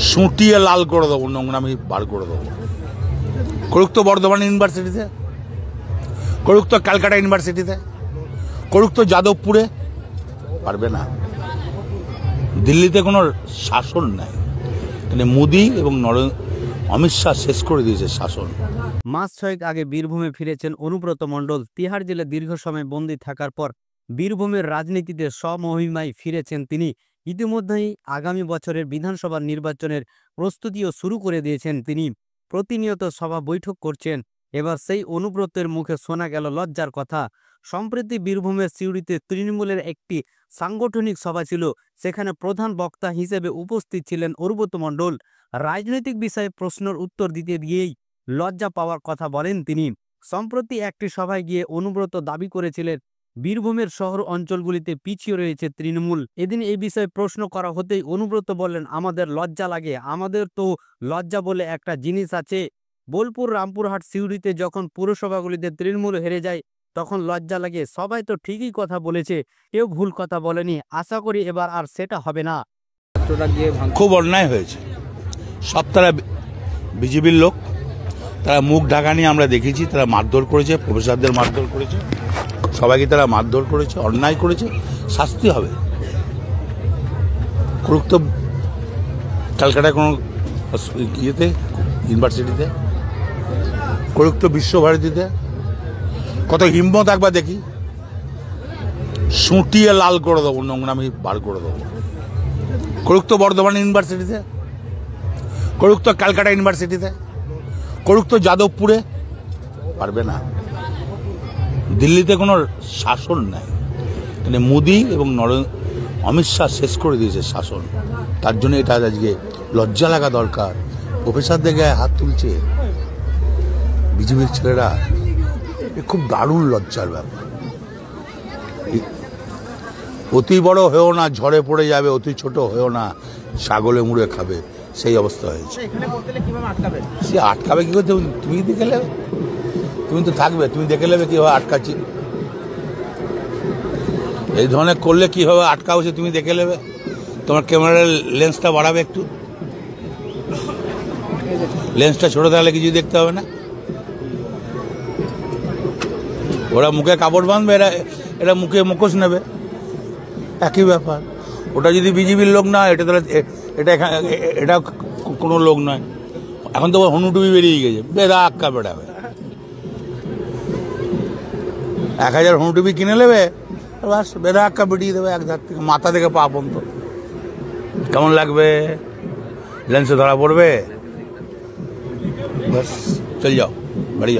সুটিয়ে লাল করে দেবো, নোংরামি বার করে দেবো। করুক তো বর্ধমান ইউনিভার্সিটিতে, করুক তো ক্যালকাটা ইউনিভার্সিটিতে, করুক তো যাদবপুরে, পারবে না। দিল্লিতে কোনো শাসন নাই, মানে মোদি এবং অমিত শাহ শেষ করে দিয়েছে শাসন। মাস 6 আগে বীরভূমে ফিরেছেন অনুব্রত মণ্ডল। তিহাড় জেলে দীর্ঘ সময় বন্দী থাকার পর বীরভূমের রাজনীতিতে স্বমহিমায় ফিরেছেন তিনি। ইতিমধ্যেই আগামী বছরের বিধানসভা নির্বাচনের প্রস্তুতিও শুরু করে দিয়েছেন তিনি। প্রতিনিয়ত সভা বৈঠক করছেন। এবার সেই অনুব্রতের মুখে শোনা গেল লজ্জার কথা। সম্প্রতি বীরভূমের সিউড়িতে তৃণমূলের একটি সাংগঠনিক সভা ছিল। সেখানে প্রধান বক্তা হিসেবে উপস্থিত ছিলেন অনুব্রত মণ্ডল। রাজনৈতিক বিষয়ে প্রশ্নের উত্তর দিতে গিয়েই লজ্জা পাওয়ার কথা বলেন তিনি। সম্প্রতি একটি সভায় গিয়ে অনুব্রত দাবি করেছিলেন বীরভূমের শহর অঞ্চলগুলিতে পিছিয়ে রয়েছে তৃণমূল। এদিন এই বিষয়ে প্রশ্ন করা হতেই অনুব্রত বললেন, আমাদের লজ্জা লাগে, আমাদের তো লজ্জা বলে একটা জিনিস আছে। বোলপুর, রামপুরহাট, সিউড়িতে যখন পুরসভাগুলিতে তৃণমূল হেরে যায় তখন লজ্জা লাগে। সবাই তো ঠিকই কথা বলেছে, কেউ ভুল কথা বলেনি। আশা করি এবার আর সেটা হবে না। খুব অন্যায় হয়েছে। সব তারা বিজেপির লোক, তারা মুখ ঢাকা নিয়ে আমরা দেখেছি, তারা মারধর করেছে, প্রফেসরদের মারধর করেছে, সবাইকে তারা মারধর করেছে, অন্যায় করেছে, শাস্তি হবে। করুক তো ক্যালকাটায় কোনো ইয়েতে ইউনিভার্সিটিতে, করুক তো বিশ্বভারতীতে, কত হিম্মত একবার দেখি। সুটিয়ে লাল করে দেবো, নোংরামি বার করে দেবো। করুক তো বর্ধমান ইউনিভার্সিটিতে, করুক তো ক্যালকাটা ইউনিভার্সিটিতে, করুক তো যাদবপুরে, পারবে না। দিল্লিতে কোনো শাসন নাই, মানে মোদি এবং অমিত শাহ শেষ করে দিয়েছে শাসন। তার জন্য এটা আজকে লজ্জা লাগা দরকার। প্রফেসরদের গায়ে হাত তুলছে বিজেপির ছেলেরা, খুব দারুণ লজ্জার ব্যাপার। অতি বড় হয়েও না, ঝড়ে পড়ে যাবে, অতি ছোট হয়েও না, ছাগলে মুড়ে খাবে, সেই অবস্থা হয়েছে। সে আটকাবে কি করে? তুমি দেখে নেবে, তুমি তো থাকবে, তুমি দেখে নেবে কিভাবে আটকাচ্ছি। এই ধরনের করলে কিভাবে আটকা হচ্ছে তুমি দেখে নেবে। তোমার ক্যামেরার লেন্সটা বাড়াবে একটু, লেন্সটা ছোট থাকলে কিছু দেখতে হবে না। ওরা মুখে কাপড় বাঁধবে, এরা মুখে মুখোশ নেবে, একই ব্যাপার। ওটা যদি বিজেপির লোক না, এটা তাহলে এটা কোনো লোক নয়। এখন তো হনুটুবি বেরিয়ে গেছে, বেদা আক্কা বেড়াবে। 1000 হনুটুবি কিনে নেবে, বাস বেদা আক্কা বেরিয়ে দেবে এক ধার থেকে, মাথা থেকে পা পর্যন্ত। কেমন লাগবে? লেন্সে ধরা পড়বে, বাস চল যাও, বাড়ি যাও।